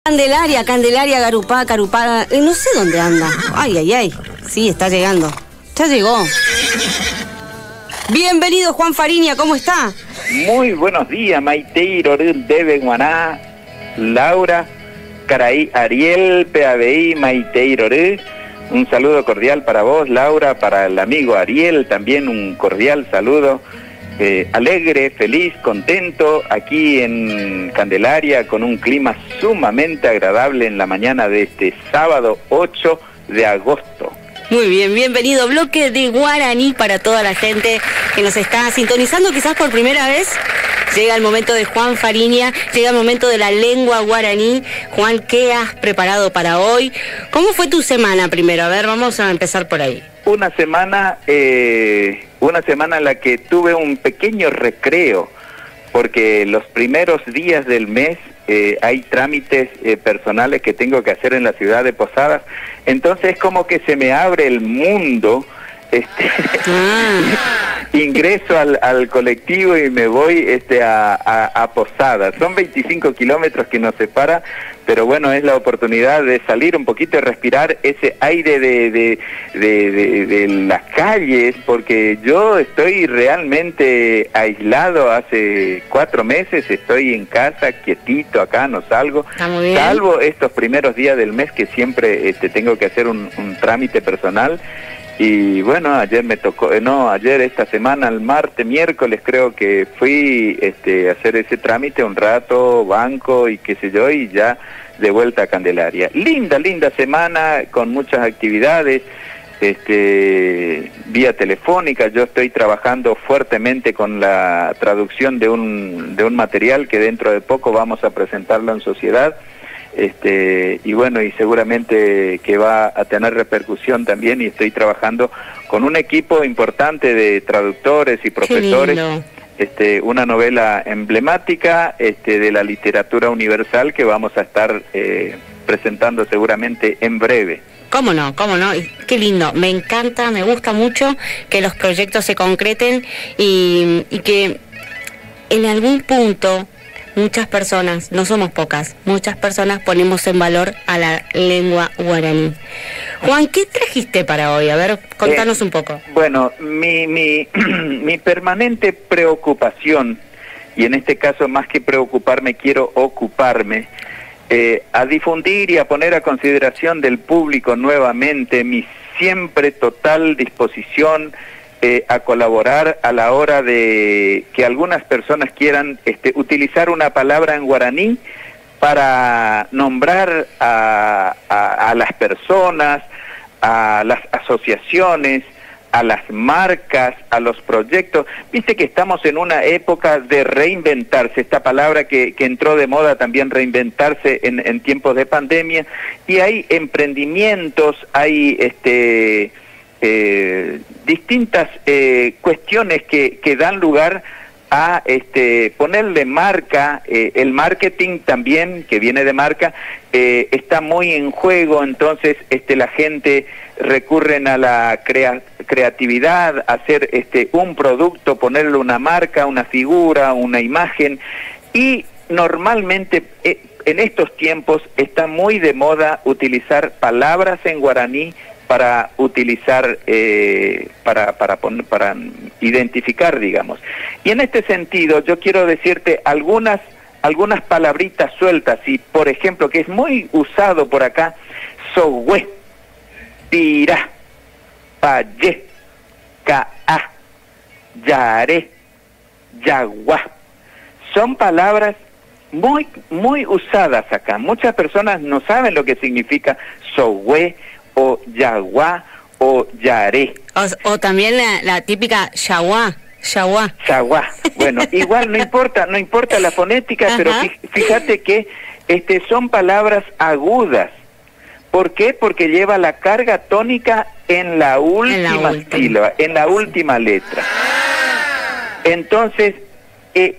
Candelaria, Garupá, Carupá, no sé dónde anda. Ay. Sí, está llegando. Ya llegó. Bienvenido, Juan Fariña, ¿cómo está? Muy buenos días, Maite Iroril, Debe Guaná, Laura, Caraí, Ariel, PABI, Maite Iroril. Un saludo cordial para vos, Laura, para el amigo Ariel, también un cordial saludo. Alegre, feliz, contento, aquí en Candelaria, con un clima sumamente agradable en la mañana de este sábado 8 de agosto. Muy bien, bienvenido. Bloque de guaraní para toda la gente que nos está sintonizando quizás por primera vez. Llega el momento de Juan Fariña, llega el momento de la lengua guaraní. Juan, ¿qué has preparado para hoy? ¿Cómo fue tu semana primero? A ver, vamos a empezar por ahí. Una semana en la que tuve un pequeño recreo, porque los primeros días del mes hay trámites personales que tengo que hacer en la ciudad de Posadas, entonces es como que se me abre el mundo. Ingreso al colectivo y me voy a Posadas. Son 25 kilómetros que nos separa, pero bueno, es la oportunidad de salir un poquito y respirar ese aire de las calles, porque yo estoy realmente aislado hace 4 meses, estoy en casa, quietito acá, no salgo, salvo estos primeros días del mes que siempre tengo que hacer un trámite personal. Y bueno, ayer esta semana, el martes, miércoles creo que fui a hacer ese trámite un rato, banco y qué sé yo, y ya de vuelta a Candelaria. Linda semana con muchas actividades, vía telefónica. Yo estoy trabajando fuertemente con la traducción de un material que dentro de poco vamos a presentarlo en sociedad. Y bueno, y seguramente que va a tener repercusión también, y estoy trabajando con un equipo importante de traductores y profesores, una novela emblemática de la literatura universal que vamos a estar presentando seguramente en breve. ¿Cómo no? Qué lindo, me encanta, me gusta mucho que los proyectos se concreten y que en algún punto muchas personas, no somos pocas, muchas personas ponemos en valor a la lengua guaraní. Juan, ¿qué trajiste para hoy? A ver, contanos un poco. Bueno, mi permanente preocupación, y en este caso más que preocuparme, quiero ocuparme, a difundir y a poner a consideración del público nuevamente mi siempre total disposición a colaborar a la hora de que algunas personas quieran utilizar una palabra en guaraní para nombrar a las personas, a las asociaciones, a las marcas, a los proyectos. Viste que estamos en una época de reinventarse, esta palabra que entró de moda también, reinventarse en tiempos de pandemia, y hay emprendimientos, hay distintas cuestiones que dan lugar a ponerle marca. El marketing también, que viene de marca, está muy en juego. Entonces la gente recurren a la creatividad, a hacer un producto, ponerle una marca, una figura, una imagen, y normalmente en estos tiempos está muy de moda utilizar palabras en guaraní para utilizar, para identificar, digamos. Y en este sentido yo quiero decirte algunas palabritas sueltas, y por ejemplo, que es muy usado por acá: sogüe, pirá, payé, caá, yaré, yaguá. Son palabras muy usadas acá. Muchas personas no saben lo que significa sogüe, o yaguá, o yaré. O también la típica yaguá. Bueno, igual no importa la fonética. Ajá. Pero fíjate que son palabras agudas. ¿Por qué? Porque lleva la carga tónica en la última sílaba, en la última letra. Entonces,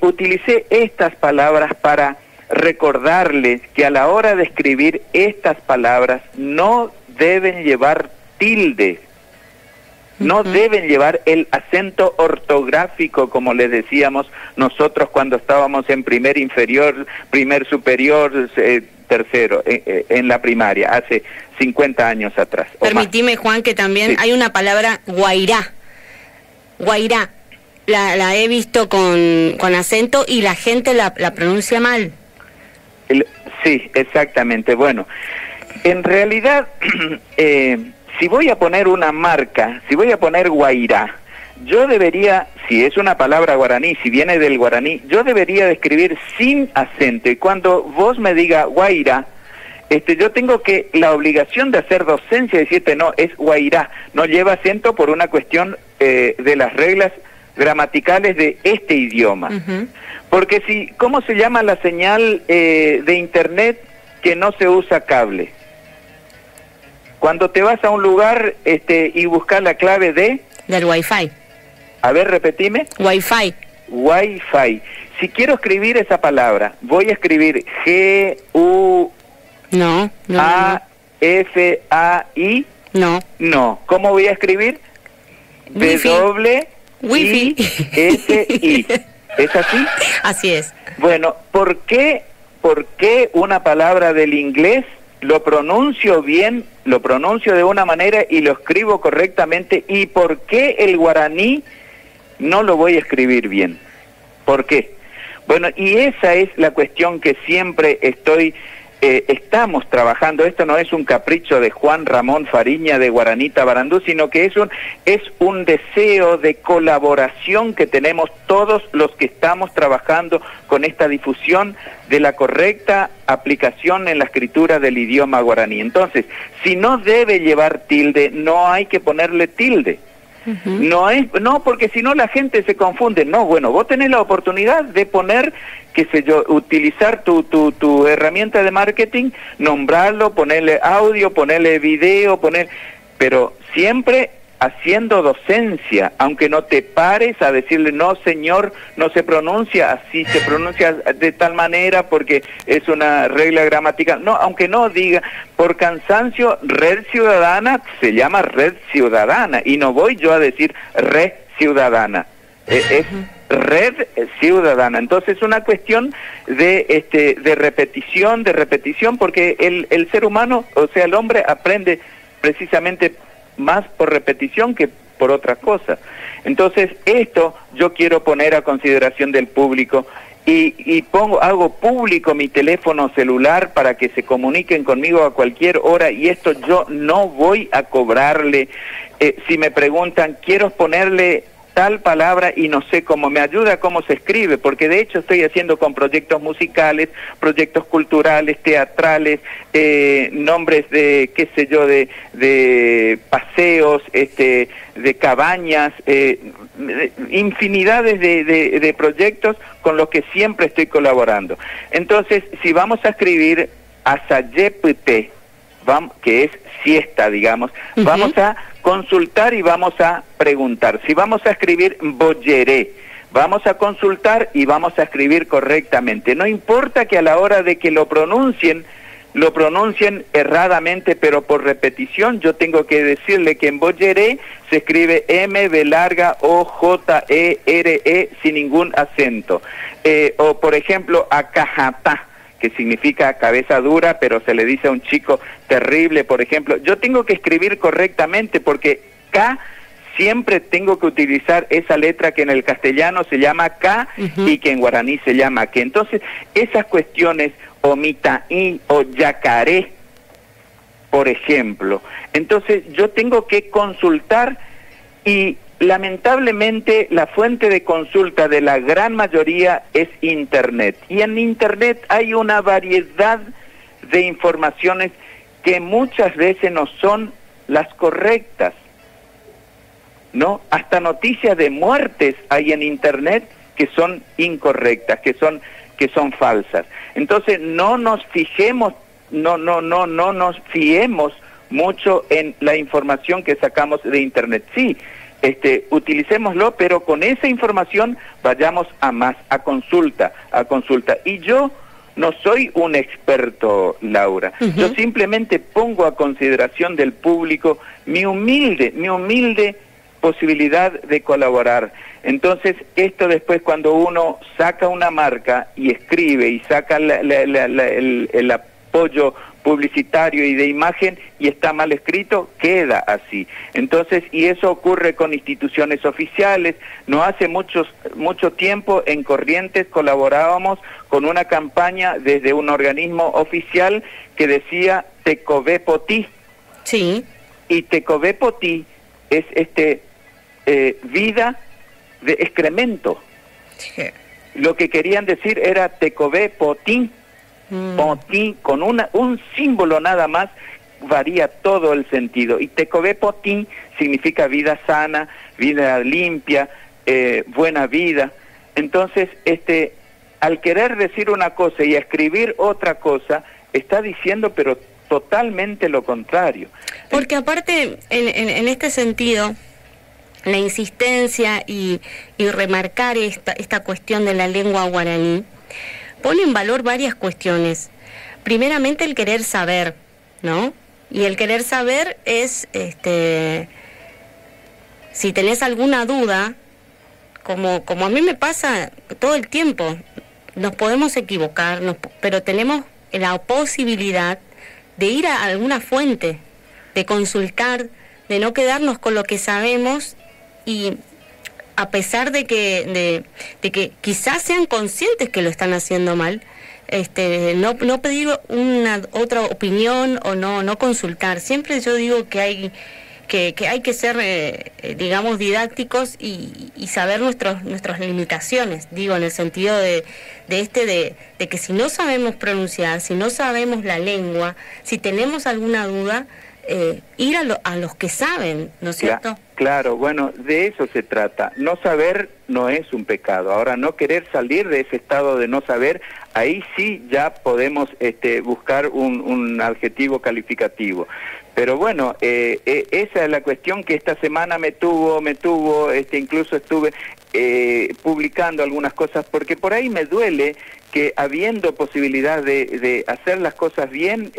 utilicé estas palabras para recordarles que a la hora de escribir estas palabras no deben llevar tildes, no deben llevar el acento ortográfico, como les decíamos nosotros cuando estábamos en primer inferior, primer superior, tercero, en la primaria, hace 50 años atrás. Permitime, Juan, que también hay una palabra guairá. Guairá, la he visto con acento y la gente la pronuncia mal. Sí, exactamente. Bueno, en realidad, si voy a poner una marca, si voy a poner guairá, yo debería, si es una palabra guaraní, si viene del guaraní, yo debería de escribir sin acento. Y cuando vos me diga guairá, yo tengo la obligación de hacer docencia y decirte, no, es guairá, no lleva acento por una cuestión de las reglas gramaticales de este idioma. Porque si, ¿cómo se llama la señal de internet que no se usa cable? Cuando te vas a un lugar y buscas la clave del Wi-Fi. A ver, repetime. Wi-Fi. Wi-Fi. Si quiero escribir esa palabra, voy a escribir G-U-A-F-A-I. No. No. ¿Cómo voy a escribir? W-I-S-I. ¿Es así? Así es. Bueno, ¿por qué una palabra del inglés lo pronuncio bien, lo pronuncio de una manera y lo escribo correctamente? ¿Y por qué el guaraní no lo voy a escribir bien? ¿Por qué? Bueno, y esa es la cuestión que siempre estamos trabajando. Esto no es un capricho de Juan Ramón Fariña de Guaranita Barandú, sino que es un deseo de colaboración que tenemos todos los que estamos trabajando con esta difusión de la correcta aplicación en la escritura del idioma guaraní. Entonces, si no debe llevar tilde, no hay que ponerle tilde. No, porque si no la gente se confunde. No, bueno, vos tenés la oportunidad de poner, qué sé yo, utilizar tu herramienta de marketing, nombrarlo, ponerle audio, ponerle video, pero siempre haciendo docencia, aunque no te pares a decirle, no señor, no se pronuncia así, se pronuncia de tal manera porque es una regla gramatical. No, aunque no diga, por cansancio, Red Ciudadana se llama Red Ciudadana, y no voy yo a decir Red Ciudadana, es Red Ciudadana. Entonces es una cuestión de repetición, porque el ser humano, o sea, el hombre aprende precisamente más por repetición que por otra cosa. Entonces esto yo quiero poner a consideración del público y hago público mi teléfono celular para que se comuniquen conmigo a cualquier hora, y esto yo no voy a cobrarle. Si me preguntan, quiero ponerle tal palabra y no sé cómo, me ayuda cómo se escribe, porque de hecho estoy haciendo con proyectos musicales, proyectos culturales, teatrales, nombres de, qué sé yo, de paseos, de cabañas, infinidades de proyectos con los que siempre estoy colaborando. Entonces, si vamos a escribir asayepte, que es siesta, digamos, vamos a consultar y vamos a preguntar. Si vamos a escribir boyeré, vamos a consultar y vamos a escribir correctamente. No importa que a la hora de que lo pronuncien erradamente, pero por repetición yo tengo que decirle que en boyeré se escribe M-B-O-J-E-R-E sin ningún acento. O por ejemplo, acajatá, que significa cabeza dura, pero se le dice a un chico terrible, por ejemplo. Yo tengo que escribir correctamente porque K siempre tengo que utilizar esa letra que en el castellano se llama K y que en guaraní se llama que. Entonces, esas cuestiones, o mitaí o yacaré, por ejemplo. Entonces, yo tengo que consultar y lamentablemente la fuente de consulta de la gran mayoría es Internet. Y en Internet hay una variedad de informaciones que muchas veces no son las correctas, ¿no? Hasta noticias de muertes hay en Internet que son incorrectas, que son falsas. Entonces no nos fijemos, no nos fiemos mucho en la información que sacamos de Internet. Sí, utilicémoslo, pero con esa información vayamos a consulta. Y yo no soy un experto, Laura. Yo simplemente pongo a consideración del público mi humilde posibilidad de colaborar. Entonces, esto después cuando uno saca una marca y escribe y saca la apoyo publicitario y de imagen y está mal escrito, queda así. Entonces, y eso ocurre con instituciones oficiales. No hace mucho tiempo en Corrientes colaborábamos con una campaña desde un organismo oficial que decía Tecové Potí. Sí. Y Tecové Potí es vida de excremento. Sí. Lo que querían decir era Tecové Potí. Potí, con un símbolo nada más, varía todo el sentido. Y Tecové Potí significa vida sana, vida limpia, buena vida. Entonces, al querer decir una cosa y escribir otra cosa, está diciendo pero totalmente lo contrario. Porque aparte, en este sentido, la insistencia y remarcar esta cuestión de la lengua guaraní pone en valor varias cuestiones. Primeramente el querer saber, ¿no? Y el querer saber es, si tenés alguna duda, como a mí me pasa todo el tiempo, nos podemos equivocar, pero tenemos la posibilidad de ir a alguna fuente, de consultar, de no quedarnos con lo que sabemos, y a pesar de que quizás sean conscientes que lo están haciendo mal, no pedir una otra opinión o no consultar. Siempre yo digo que hay que ser, digamos, didácticos y saber nuestras limitaciones, digo, en el sentido de que si no sabemos pronunciar, si no sabemos la lengua, si tenemos alguna duda, ir a los que saben, ¿no es cierto? Claro, bueno, de eso se trata. No saber no es un pecado. Ahora, no querer salir de ese estado de no saber, ahí sí ya podemos buscar un adjetivo calificativo. Pero bueno, esa es la cuestión que esta semana me tuvo, incluso estuve publicando algunas cosas, porque por ahí me duele que habiendo posibilidad de hacer las cosas bien,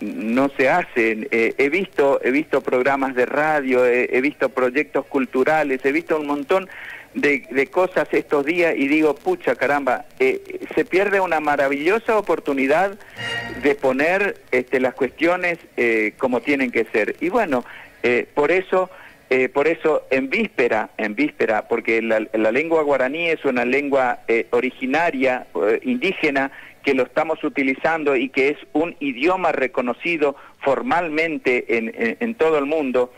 no se hacen. He visto programas de radio, he visto proyectos culturales, he visto un montón de cosas estos días y digo, pucha caramba, se pierde una maravillosa oportunidad de poner las cuestiones como tienen que ser. Y bueno, por eso en víspera, porque la lengua guaraní es una lengua originaria, indígena, que lo estamos utilizando y que es un idioma reconocido formalmente en todo el mundo,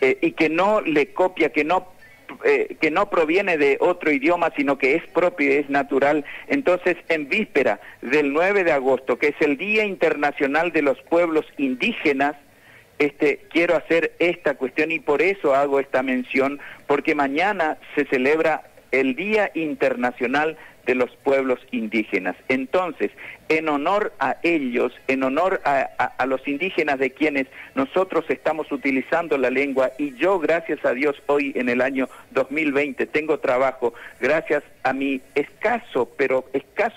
y que no le copia, que no proviene de otro idioma, sino que es propio y es natural. Entonces, en víspera del 9 de agosto, que es el Día Internacional de los Pueblos Indígenas, quiero hacer esta cuestión y por eso hago esta mención, porque mañana se celebra el Día Internacional de los Pueblos Indígenas. Entonces, en honor a ellos, en honor a los indígenas de quienes nosotros estamos utilizando la lengua, y yo, gracias a Dios, hoy en el año 2020 tengo trabajo, gracias a mi escaso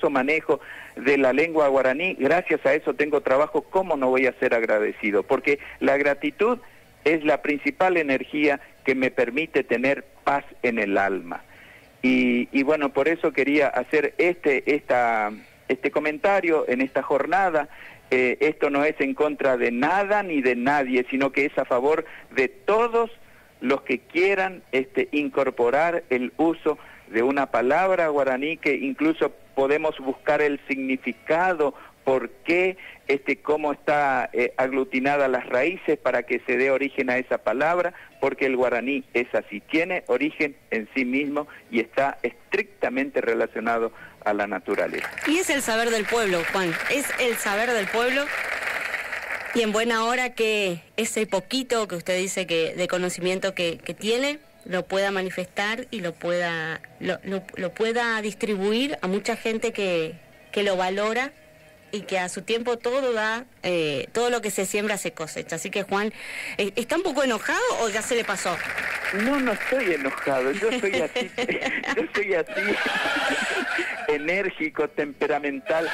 manejo de la lengua guaraní, gracias a eso tengo trabajo. ¿Cómo no voy a ser agradecido? Porque la gratitud es la principal energía que me permite tener paz en el alma. Y bueno, por eso quería hacer este comentario en esta jornada. Esto no es en contra de nada ni de nadie, sino que es a favor de todos los que quieran incorporar el uso de una palabra guaraní, que incluso podemos buscar el significado, por qué, cómo está aglutinada las raíces para que se dé origen a esa palabra, porque el guaraní es así, tiene origen en sí mismo y está estrictamente relacionado a la naturaleza. Y es el saber del pueblo, Juan, es el saber del pueblo, y en buena hora que ese poquito que usted dice que de conocimiento que tiene, lo pueda manifestar y lo pueda distribuir a mucha gente que lo valora, y que a su tiempo todo da, todo lo que se siembra se cosecha. Así que, Juan, ¿está un poco enojado o ya se le pasó? No estoy enojado, yo soy así, enérgico, temperamental,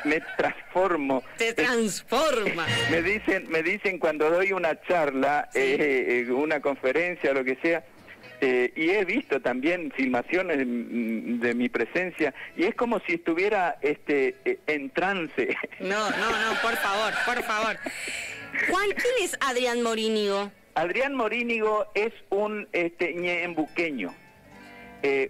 me transformo. Te transforma. Me dicen cuando doy una charla, una conferencia, lo que sea, Y he visto también filmaciones de mi presencia y es como si estuviera en trance. No, por favor. Juan, ¿quién es Adrián Morínigo? Adrián Morínigo es un ñeembuqueño,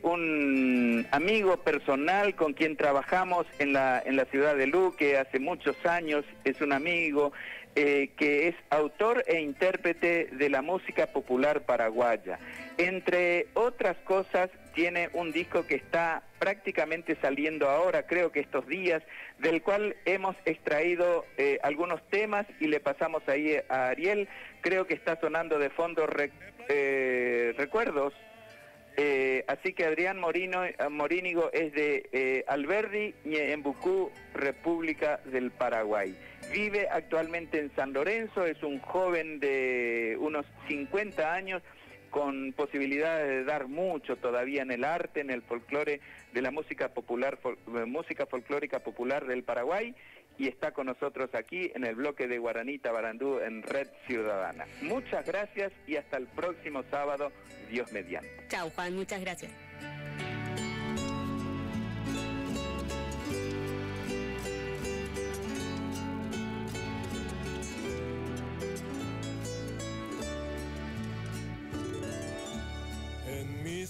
un amigo personal con quien trabajamos en la ciudad de Luque hace muchos años. Es un amigo que es autor e intérprete de la música popular paraguaya. Entre otras cosas, tiene un disco que está prácticamente saliendo ahora, creo que estos días, del cual hemos extraído algunos temas y le pasamos ahí a Ariel. Creo que está sonando de fondo Recuerdos. Así que Adrián Morínigo es de Alberdi, Ñeembucú, República del Paraguay. Vive actualmente en San Lorenzo, es un joven de unos 50 años, con posibilidades de dar mucho todavía en el arte, en el folclore de la música popular, música folclórica popular del Paraguay, y está con nosotros aquí en el bloque de Guaraní Tabarandú en Red Ciudadana. Muchas gracias y hasta el próximo sábado, Dios mediante. Chau, Juan, muchas gracias.